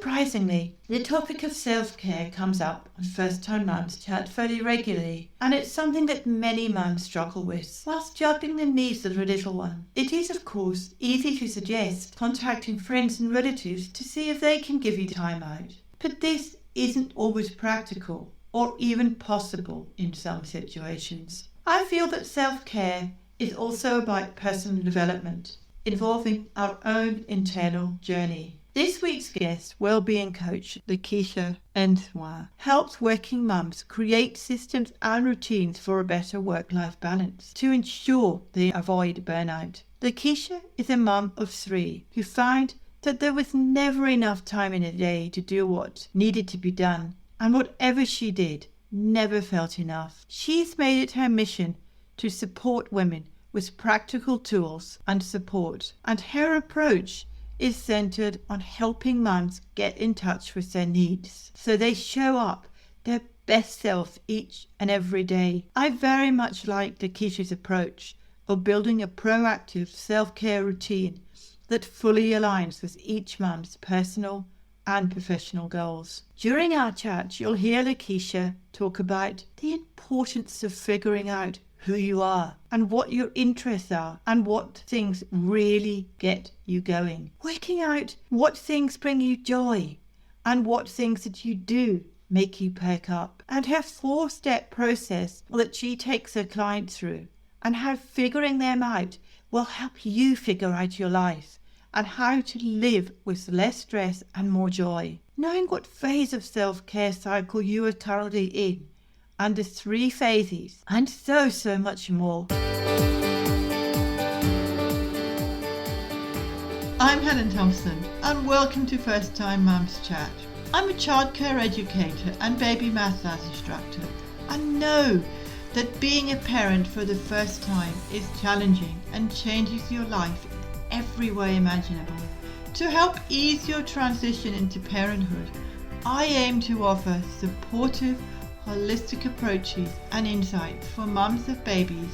Unsurprisingly, the topic of self-care comes up on First Time Mums Chat fairly regularly, and it's something that many mums struggle with whilst juggling the needs of a little one. It is, of course, easy to suggest contacting friends and relatives to see if they can give you time out, but this isn't always practical or even possible in some situations. I feel that self-care is also about personal development, involving our own internal journey. This week's guest, wellbeing coach LaKeisha Entsuah, helps working mums create systems and routines for a better work-life balance to ensure they avoid burnout. LaKeisha is a mum of 3 who found that there was never enough time in a day to do what needed to be done, and whatever she did never felt enough. She's made it her mission to support women with practical tools and support, and her approach is centered on helping mums get in touch with their needs so they show up their best self each and every day. I very much like LaKeisha's approach of building a proactive self-care routine that fully aligns with each mum's personal and professional goals. During our chat, you'll hear LaKeisha talk about the importance of figuring out who you are and what your interests are and what things really get you going. Working out what things bring you joy and what things that you do make you perk up. And her 4-step process that she takes her clients through, and how figuring them out will help you figure out your life and how to live with less stress and more joy. Knowing what phase of self-care cycle you are currently in, and the 3 phases, and so much more. I'm Helen Thompson, and welcome to First Time Mums Chat. I'm a childcare educator and baby massage instructor, and know that being a parent for the first time is challenging and changes your life in every way imaginable. To help ease your transition into parenthood, I aim to offer supportive, holistic approaches and insights for mums of babies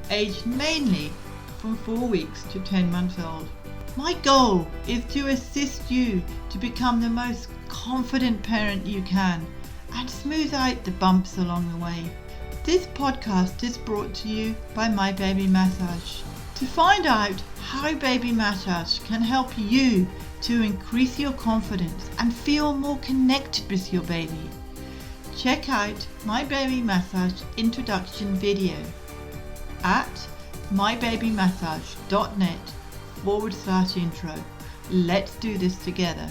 aged mainly from 4 weeks to 10 months old. My goal is to assist you to become the most confident parent you can and smooth out the bumps along the way. This podcast is brought to you by My Baby Massage. To find out how baby massage can help you to increase your confidence and feel more connected with your baby, check out My Baby Massage introduction video at mybabymassage.net/intro. Let's do this together.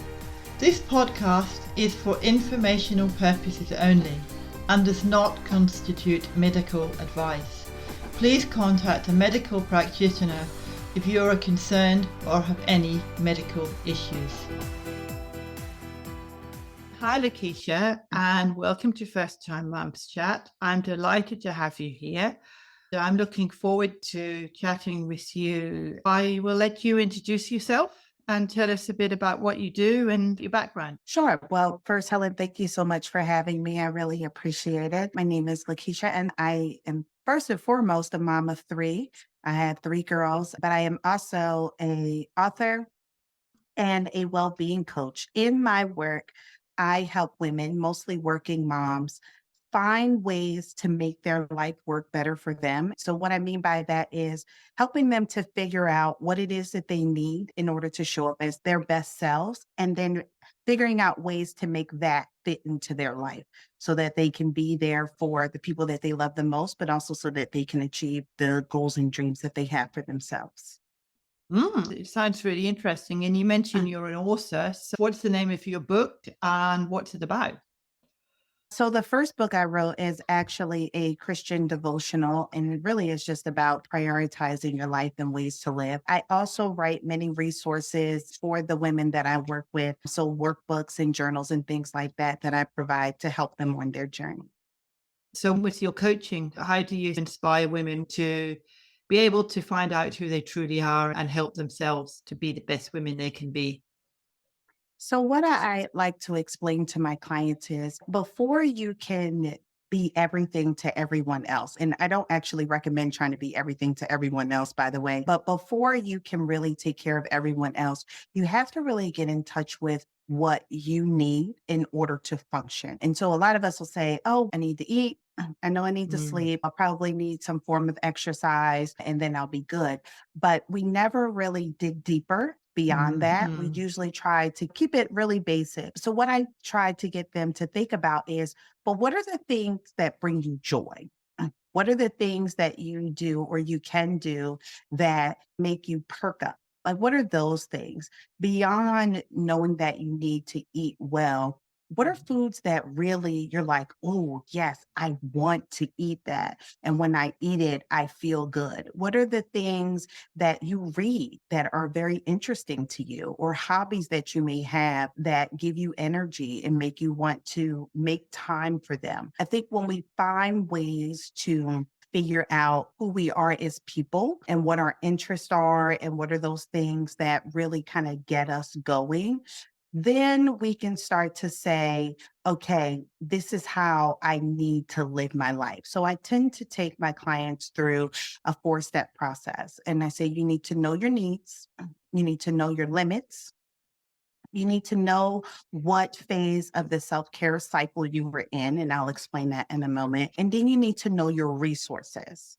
This podcast is for informational purposes only and does not constitute medical advice. Please contact a medical practitioner if you are concerned or have any medical issues. Hi LaKeisha, and welcome to First Time Mums Chat. I'm delighted to have you here. So I'm looking forward to chatting with you. I will let you introduce yourself and tell us a bit about what you do and your background. Sure. Well, first, Helen, thank you so much for having me. I really appreciate it. My name is LaKeisha, and I am first and foremost a mom of 3. I have 3 girls, but I am also an author and a well-being coach. In my work, I help women, mostly working moms, find ways to make their life work better for them. So what I mean by that is helping them to figure out what it is that they need in order to show up as their best selves, and then figuring out ways to make that fit into their life so that they can be there for the people that they love the most, but also so that they can achieve the goals and dreams that they have for themselves. It sounds really interesting. And you mentioned you're an author. So what's the name of your book and what's it about? So the first book I wrote is actually a Christian devotional, and it really is just about prioritizing your life and ways to live. I also write many resources for the women that I work with, so workbooks and journals and things like that I provide to help them on their journey. So with your coaching, how do you inspire women to be able to find out who they truly are and help themselves to be the best women they can be? So what I like to explain to my clients is before you can be everything to everyone else, and I don't actually recommend trying to be everything to everyone else, by the way, but before you can really take care of everyone else, you have to really get in touch with what you need in order to function. And so a lot of us will say, oh, I need to eat. I know I need to Mm, sleep. I'll probably need some form of exercise and then I'll be good. But we never really dig deeper beyond that. We mhm, usually try to keep it really basic. So, what I try to get them to think about is, but what are the things that bring you joy? What are the things that you do or you can do that make you perk up? Like, what are those things beyond knowing that you need to eat well? What are foods that really you're like, oh, yes, I want to eat that. And when I eat it, I feel good. What are the things that you read that are very interesting to you, or hobbies that you may have that give you energy and make you want to make time for them? I think when we find ways to figure out who we are as people and what our interests are and what are those things that really kind of get us going, then we can start to say, okay, this is how I need to live my life. So I tend to take my clients through a 4-step process. And I say, you need to know your needs, you need to know your limits, you need to know what phase of the self care cycle you were in. And I'll explain that in a moment. And then you need to know your resources.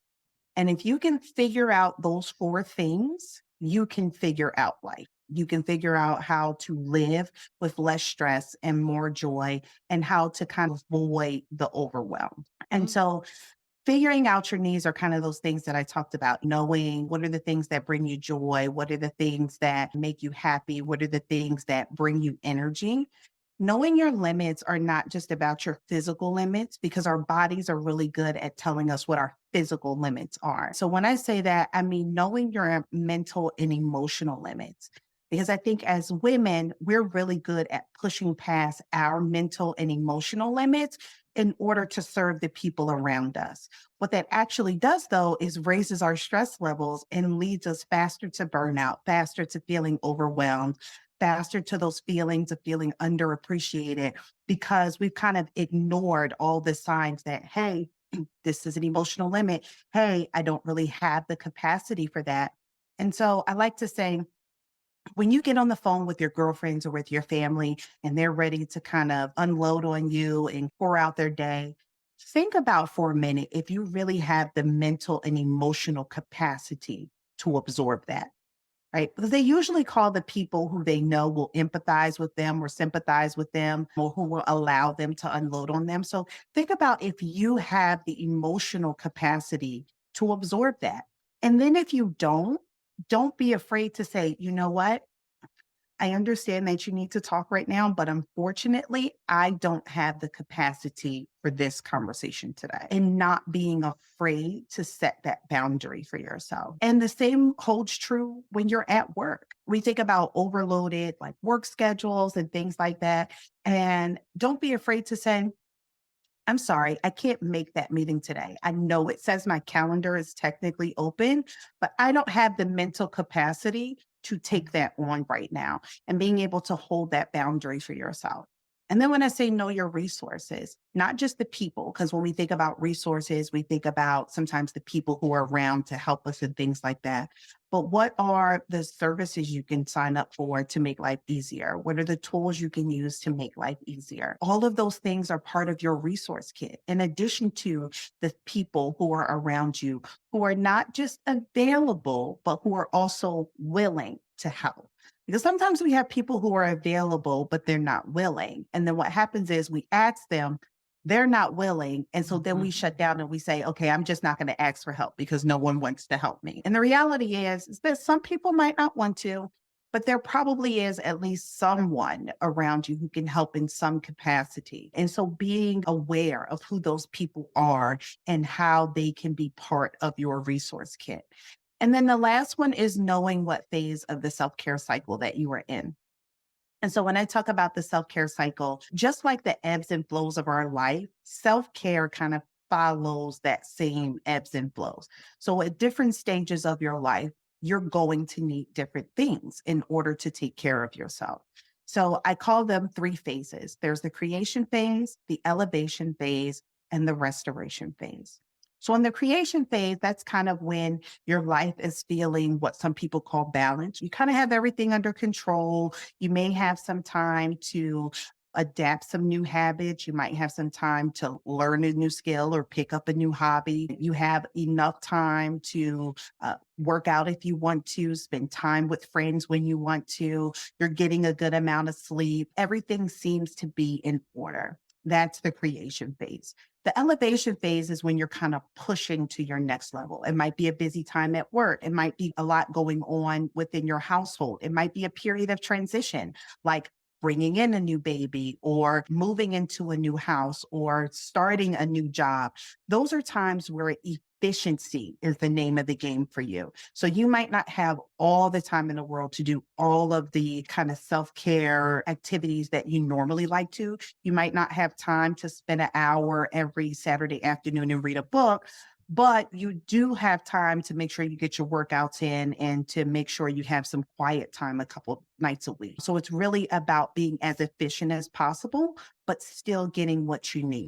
And if you can figure out those 4 things, you can figure out life. You can figure out how to live with less stress and more joy and how to kind of avoid the overwhelm. And mm, so figuring out your needs are kind of those things that I talked about, knowing what are the things that bring you joy, what are the things that make you happy, what are the things that bring you energy. Knowing your limits are not just about your physical limits because our bodies are really good at telling us what our physical limits are. So when I say that, I mean knowing your mental and emotional limits. Because I think as women, we're really good at pushing past our mental and emotional limits in order to serve the people around us. What that actually does, though, is raises our stress levels and leads us faster to burnout, faster to feeling overwhelmed, faster to those feelings of feeling underappreciated because we've kind of ignored all the signs that, hey, this is an emotional limit. Hey, I don't really have the capacity for that. And so I like to say, when you get on the phone with your girlfriends or with your family and they're ready to kind of unload on you and pour out their day, think about for a minute if you really have the mental and emotional capacity to absorb that. Right? Because they usually call the people who they know will empathize with them or sympathize with them or who will allow them to unload on them. So think about if you have the emotional capacity to absorb that. And then if you don't be afraid to say, you know what? I understand that you need to talk right now, but unfortunately, I don't have the capacity for this conversation today. And not being afraid to set that boundary for yourself. And the same holds true when you're at work. We think about overloaded like work schedules and things like that. And don't be afraid to say, I'm sorry, I can't make that meeting today. I know it says my calendar is technically open, but I don't have the mental capacity to take that on right now and being able to hold that boundary for yourself. And then when I say know your resources, not just the people, because when we think about resources, we think about sometimes the people who are around to help us and things like that. But what are the services you can sign up for to make life easier? What are the tools you can use to make life easier? All of those things are part of your resource kit, in addition to the people who are around you who are not just available, but who are also willing to help. Because sometimes we have people who are available, but they're not willing. And then what happens is we ask them, they're not willing. And so then we mhm. shut down and we say, okay, I'm just not going to ask for help because no one wants to help me. And the reality is that some people might not want to, but there probably is at least someone around you who can help in some capacity. And so being aware of who those people are and how they can be part of your resource kit. And then the last one is knowing what phase of the self care cycle that you are in. And so when I talk about the self care cycle, just like the ebbs and flows of our life, self care kind of follows that same ebbs and flows. So at different stages of your life, you're going to need different things in order to take care of yourself. So I call them 3 phases. There's the creation phase, the elevation phase, and the restoration phase. So in the creation phase, that's kind of when your life is feeling what some people call balance. You kind of have everything under control. You may have some time to adapt some new habits. You might have some time to learn a new skill or pick up a new hobby. You have enough time to work out if you want to, spend time with friends when you want to. You're getting a good amount of sleep. Everything seems to be in order. That's the creation phase. The elevation phase is when you're kind of pushing to your next level. It might be a busy time at work. It might be a lot going on within your household. It might be a period of transition, like bringing in a new baby or moving into a new house or starting a new job. Those are times where efficiency is the name of the game for you. So you might not have all the time in the world to do all of the kind of self-care activities that you normally like to. You might not have time to spend an hour every Saturday afternoon and read a book, but you do have time to make sure you get your workouts in and to make sure you have some quiet time a couple nights a week. So it's really about being as efficient as possible, but still getting what you need.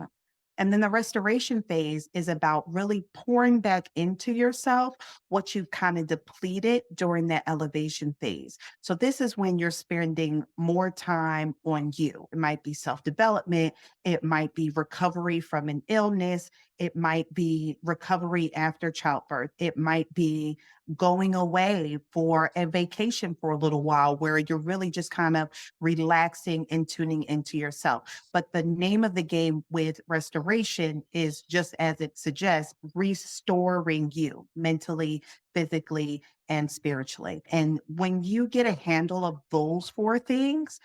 And then the restoration phase is about really pouring back into yourself what you kind of depleted during that elevation phase. So this is when you're spending more time on you. It might be self-development, it might be recovery from an illness, it might be recovery after childbirth, it might be going away for a vacation for a little while where you're really just kind of relaxing and tuning into yourself. But the name of the game with restoration is just as it suggests, restoring you mentally, physically, and spiritually. And when you get a handle of those four things,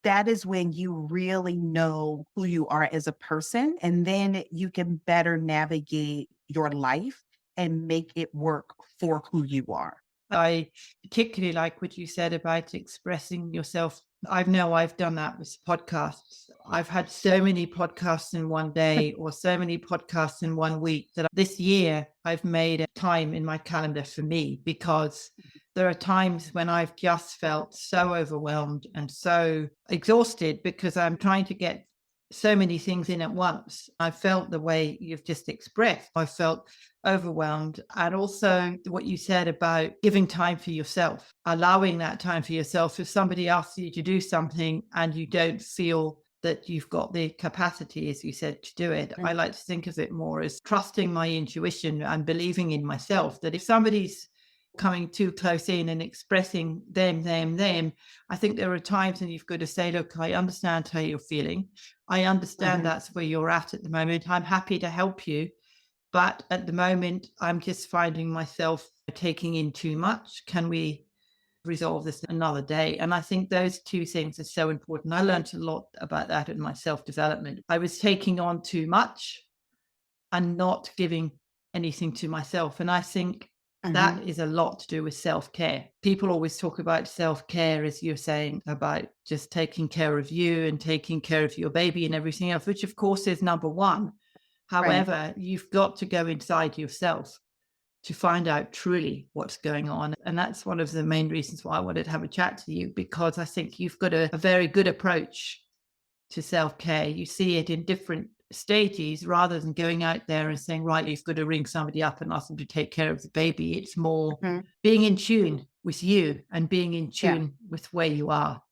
that is when you really know who you are as a person. And then you can better navigate your life and make it work for who you are. I particularly like what you said about expressing yourself. I know I've done that with podcasts. I've had so many podcasts in one day or so many podcasts in one week that this year I've made a time in my calendar for me, because there are times when I've just felt so overwhelmed and so exhausted because I'm trying to get so many things in at once. I felt the way you've just expressed. I felt overwhelmed. And also what you said about giving time for yourself, allowing that time for yourself. If somebody asks you to do something and you don't feel that you've got the capacity, as you said, to do it, I like to think of it more as trusting my intuition and believing in myself, that if somebody's coming too close in and expressing them, I think there are times when you've got to say, look, I understand how you're feeling. I understand Mhm. that's where you're at the moment. I'm happy to help you. But at the moment, I'm just finding myself taking in too much. Can we resolve this another day? And I think those two things are so important. I learned a lot about that in my self development. I was taking on too much and not giving anything to myself. And I think Mhm. that is a lot to do with self care. People always talk about self care, as you're saying, about just taking care of you and taking care of your baby and everything else, which of course is number one. Right. However, you've got to go inside yourself to find out truly what's going on. And that's one of the main reasons why I wanted to have a chat to you, because I think you've got a very good approach to self care. You see it in different stages rather than going out there and saying, right, you've got to ring somebody up and ask them to take care of the baby. It's more Mhm. being in tune with you and being in Yeah. tune with where you are.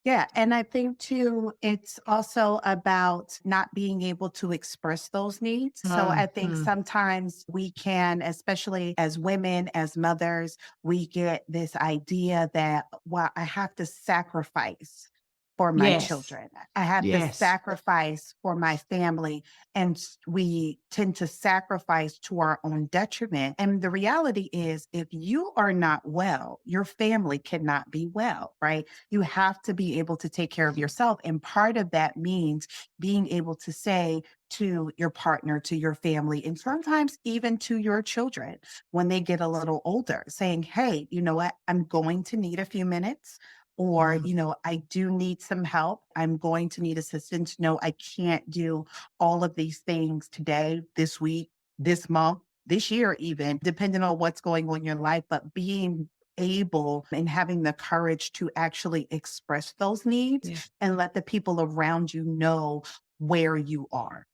Yeah. And I think too, it's also about not being able to express those needs. So I think Mhm. sometimes we can, especially as women, as mothers, we get this idea that, well, I have to sacrifice for my Yes. children. I have to Yes. sacrifice for my family. And we tend to sacrifice to our own detriment. And the reality is, if you are not well, your family cannot be well, right? You have to be able to take care of yourself. And part of that means being able to say to your partner, to your family, and sometimes even to your children when they get a little older, saying, hey, you know what? I'm going to need a few minutes. Or, Mhm. I do need some help. I'm going to need assistance. No, I can't do all of these things today, this week, this month, this year, even depending on what's going on in your life, but being able and having the courage to actually express those needs Yeah. and let the people around you know where you are.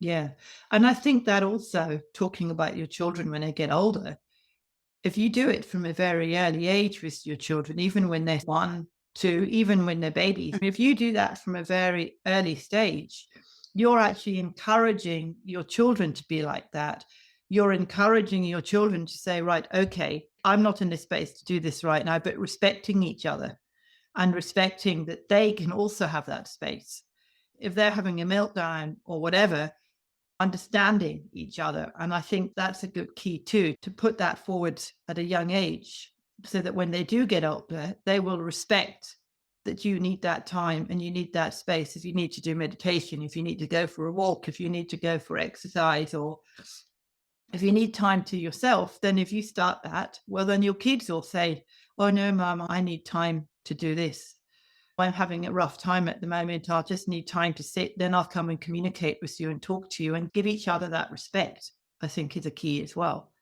Yeah. And I think that also, talking about your children when they get older, if you do it from a very early age with your children, even when they're 1, 2, even when they're babies, if you do that from a very early stage, you're actually encouraging your children to be like that. You're encouraging your children to say, right, okay, I'm not in this space to do this right now, but respecting each other and respecting that they can also have that space. If they're having a meltdown or whatever, understanding each other. And I think that's a good key too, to put that forward at a young age so that when they do get older, they will respect that you need that time and you need that space. If you need to do meditation, if you need to go for a walk, if you need to go for exercise, or if you need time to yourself, then if you start that, well, then your kids will say, oh, no, mom, I need time to do this. I'm having a rough time at the moment. I'll just need time to sit. Then I'll come and communicate with you and talk to you and give each other that respect, I think is a key as well.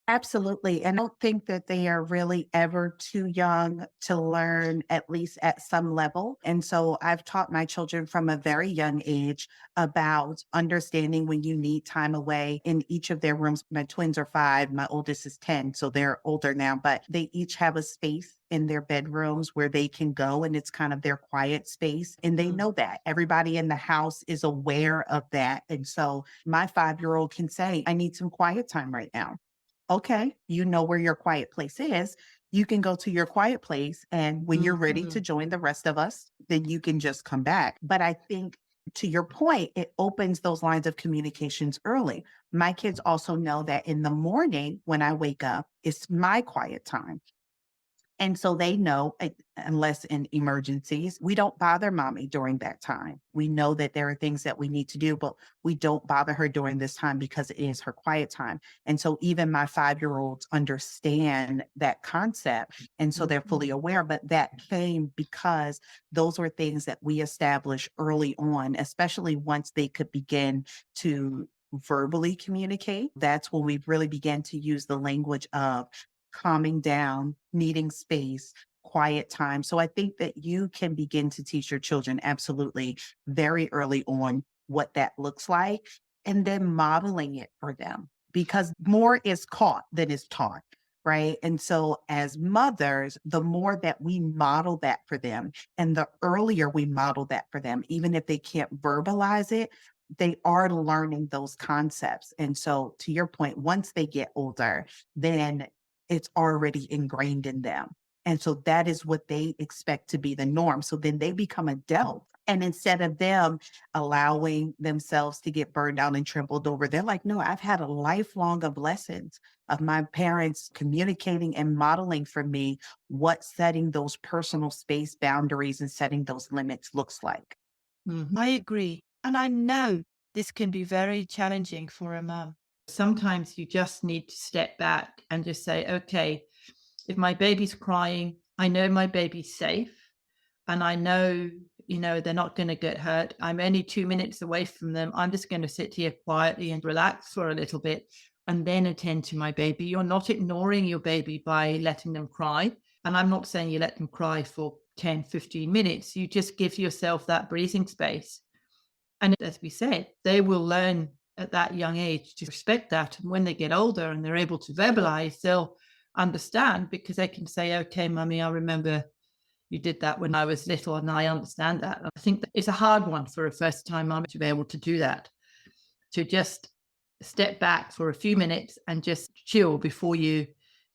Absolutely. And I don't think that they are really ever too young to learn, at least at some level. And so I've taught my children from a very young age about understanding when you need time away in each of their rooms. My twins are 5, my oldest is 10, so they're older now, but they each have a space in their bedrooms where they can go, and it's kind of their quiet space. And they Mm, know that everybody in the house is aware of that. And so my 5-year-old can say, I need some quiet time right now. Okay, you know where your quiet place is. You can go to your quiet place. And when you're ready to mhm, join the rest of us, then you can just come back. But I think to your point, it opens those lines of communications early. My kids also know that in the morning when I wake up, it's my quiet time. And so they know, unless in emergencies, we don't bother mommy during that time. We know that there are things that we need to do, but we don't bother her during this time because it is her quiet time. And so even my 5-year-olds understand that concept. And so they're fully mhm, aware. But that came because those were things that we established early on, especially once they could begin to verbally communicate. That's when we really began to use the language of calming down, needing space, quiet time. So I think that you can begin to teach your children absolutely very early on what that looks like and then modeling it for them because more is caught than is taught. Right. And so, as mothers, the more that we model that for them and the earlier we model that for them, even if they can't verbalize it, they are learning those concepts. And so, to your point, once they get older, then it's already ingrained in them. And so that is what they expect to be the norm. So then they become adults. And instead of them allowing themselves to get burned out and trampled over, they're like, no, I've had a lifelong of lessons of my parents communicating and modeling for me what setting those personal space boundaries and setting those limits looks like. mhm. I agree. And I know this can be very challenging for a mum. Sometimes you just need to step back and just say, okay, if my baby's crying, I know my baby's safe. And I know, they're not going to get hurt. I'm only 2 minutes away from them. I'm just going to sit here quietly and relax for a little bit and then attend to my baby. You're not ignoring your baby by letting them cry. And I'm not saying you let them cry for 10, 15 minutes. You just give yourself that breathing space. And as we said, they will learn at that young age to respect that. And when they get older and they're able to verbalize, they'll understand because they can say, okay, mummy, I remember you did that when I was little, and I understand that. I think that it's a hard one for a first time mum to be able to do that, to just step back for a few minutes and just chill before you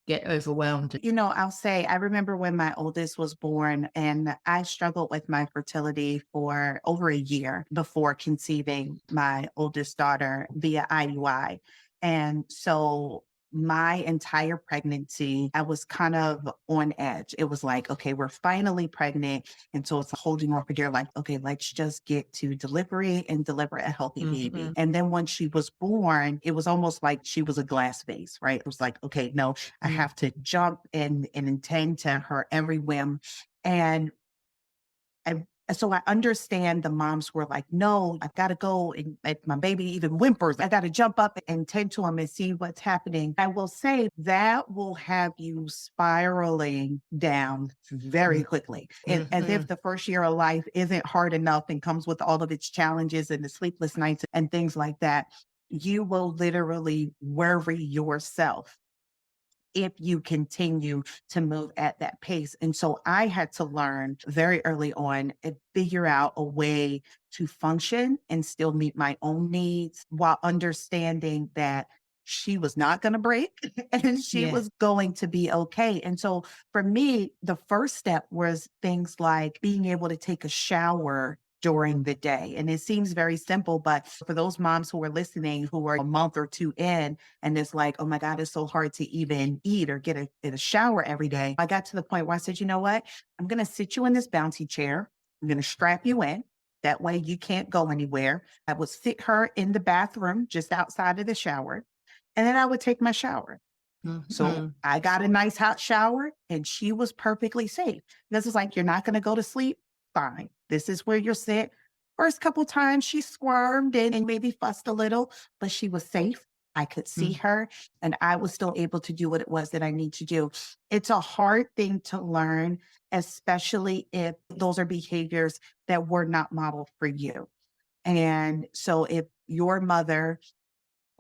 get overwhelmed. I'll say, I remember when my oldest was born, and I struggled with my fertility for over a year before conceiving my oldest daughter via IUI. And so my entire pregnancy, I was kind of on edge. It was like, okay, we're finally pregnant. And so it's holding on for dear life. Okay, let's just get to delivery and deliver a healthy baby. Mhm, And then when she was born, it was almost like she was a glass vase, right? It was like, okay, no, I mm, have to jump and attend to her every whim. And I And so I understand the moms who are like, no, I've got to go. And if my baby even whimpers, I got to jump up and tend to him and see what's happening. I will say that will have you spiraling down very quickly. As if the first year of life isn't hard enough and comes with all of its challenges and the sleepless nights and things like that. You will literally worry yourself if you continue to move at that pace. And so I had to learn very early on and figure out a way to function and still meet my own needs while understanding that she was not going to break and she Yeah. was going to be okay. And so for me, the first step was things like being able to take a shower during the day. And it seems very simple, but for those moms who are listening, who are a month or two in, and it's like, oh my God, it's so hard to even eat or get a shower every day. I got to the point where I said, you know what? I'm going to sit you in this bouncy chair. I'm going to strap you in. That way you can't go anywhere. I would sit her in the bathroom just outside of the shower. And then I would take my shower. So I got a nice hot shower and she was perfectly safe. This is like, you're not going to go to sleep. Fine. This is where you're sit. First couple times she squirmed and maybe fussed a little, but she was safe. I could see her and I was still able to do what it was that I need to do. It's a hard thing to learn, especially if those are behaviors that were not modeled for you. And so if your mother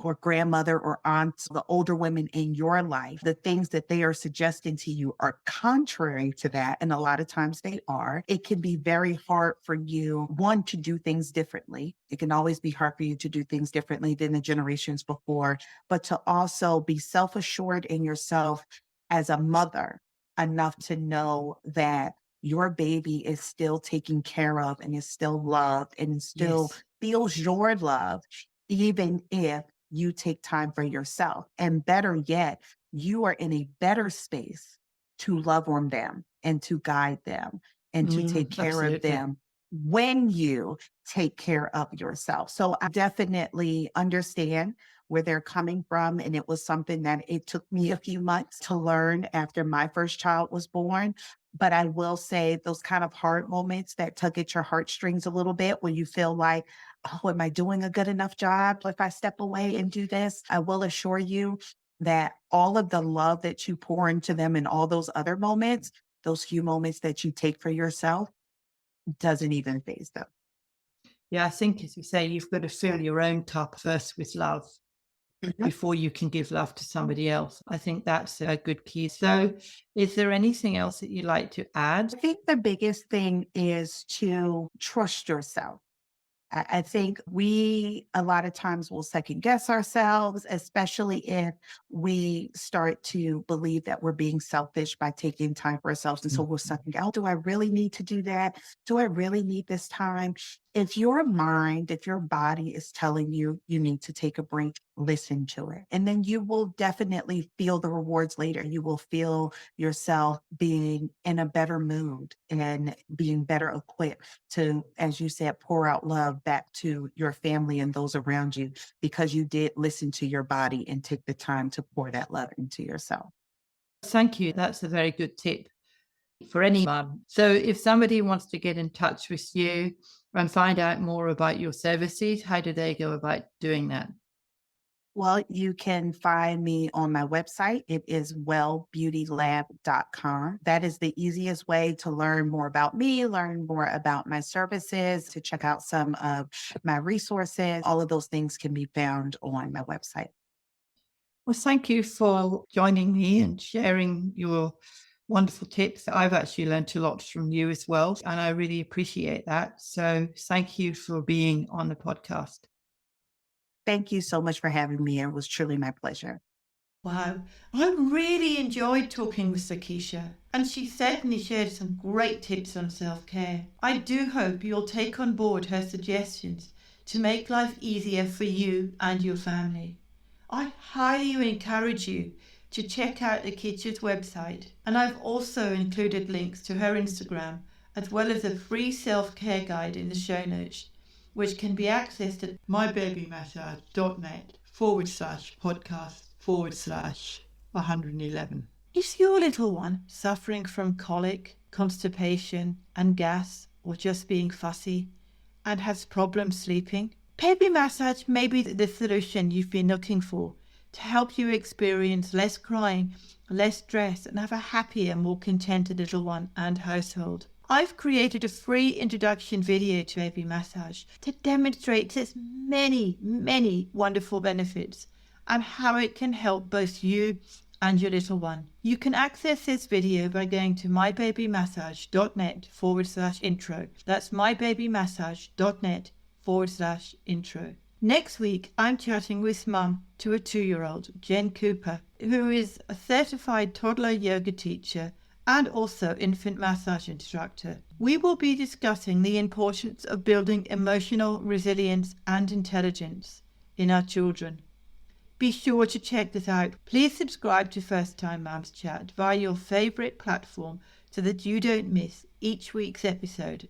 or grandmother or aunts, the older women in your life, the things that they are suggesting to you are contrary to that. And a lot of times they are. It can be very hard for you, one, to do things differently. It can always be hard for you to do things differently than the generations before, but to also be self-assured in yourself as a mother enough to know that your baby is still taken care of and is still loved and still feels your love, even if you take time for yourself. And better yet, you are in a better space to love on them and to guide them and to take care of them when you take care of yourself. So I definitely understand where they're coming from. And it was something that it took me a few months to learn after my first child was born. But I will say those kind of hard moments that tug at your heartstrings a little bit when you feel like, oh, am I doing a good enough job if I step away and do this? I will assure you that all of the love that you pour into them and all those other moments, those few moments that you take for yourself, doesn't even faze them. Yeah, I think, as you say, you've got to fill your own cup first with love before you can give love to somebody else. I think that's a good key. So, is there anything else that you'd like to add? I think the biggest thing is to trust yourself. I think we a lot of times will second guess ourselves, especially if we start to believe that we're being selfish by taking time for ourselves. And so we're second, oh, do I really need to do that? Do I really need this time? If your mind, if your body is telling you you need to take a break, listen to it. And then you will definitely feel the rewards later. You will feel yourself being in a better mood and being better equipped to, as you said, pour out love back to your family and those around you because you did listen to your body and take the time to pour that love into yourself. Thank you. That's a very good tip for any mum. So, if somebody wants to get in touch with you and find out more about your services, how do they go about doing that? Well, you can find me on my website. It is wellbeautylab.com. That is the easiest way to learn more about me, learn more about my services, to check out some of my resources. All of those things can be found on my website. Well, thank you for joining me and sharing your wonderful tips. I've actually learned a lot from you as well, and I really appreciate that. So, thank you for being on the podcast. Thank you so much for having me. It was truly my pleasure. Wow, I really enjoyed talking with LaKeisha, and she certainly shared some great tips on self-care. I do hope you'll take on board her suggestions to make life easier for you and your family. I highly encourage you to check out LaKeisha's website, and I've also included links to her Instagram as well as a free self-care guide in the show notes, which can be accessed at mybabymassage.net/podcast/111. Is your little one suffering from colic, constipation, and gas? or just being fussy and has problems sleeping? Baby massage may be the solution you've been looking for to help you experience less crying, less stress, and have a happier, more contented little one and household. I've created a free introduction video to baby massage to demonstrate its many, many wonderful benefits and how it can help both you and your little one. You can access this video by going to mybabymassage.net/intro. That's mybabymassage.net/intro. Next week, I'm chatting with mum to a 2-year-old, Jen Cooper, who is a certified toddler yoga teacher and also infant massage instructor. We will be discussing the importance of building emotional resilience and intelligence in our children. Be sure to check this out. Please subscribe to First Time Mums Chat via your favourite platform so that you don't miss each week's episode.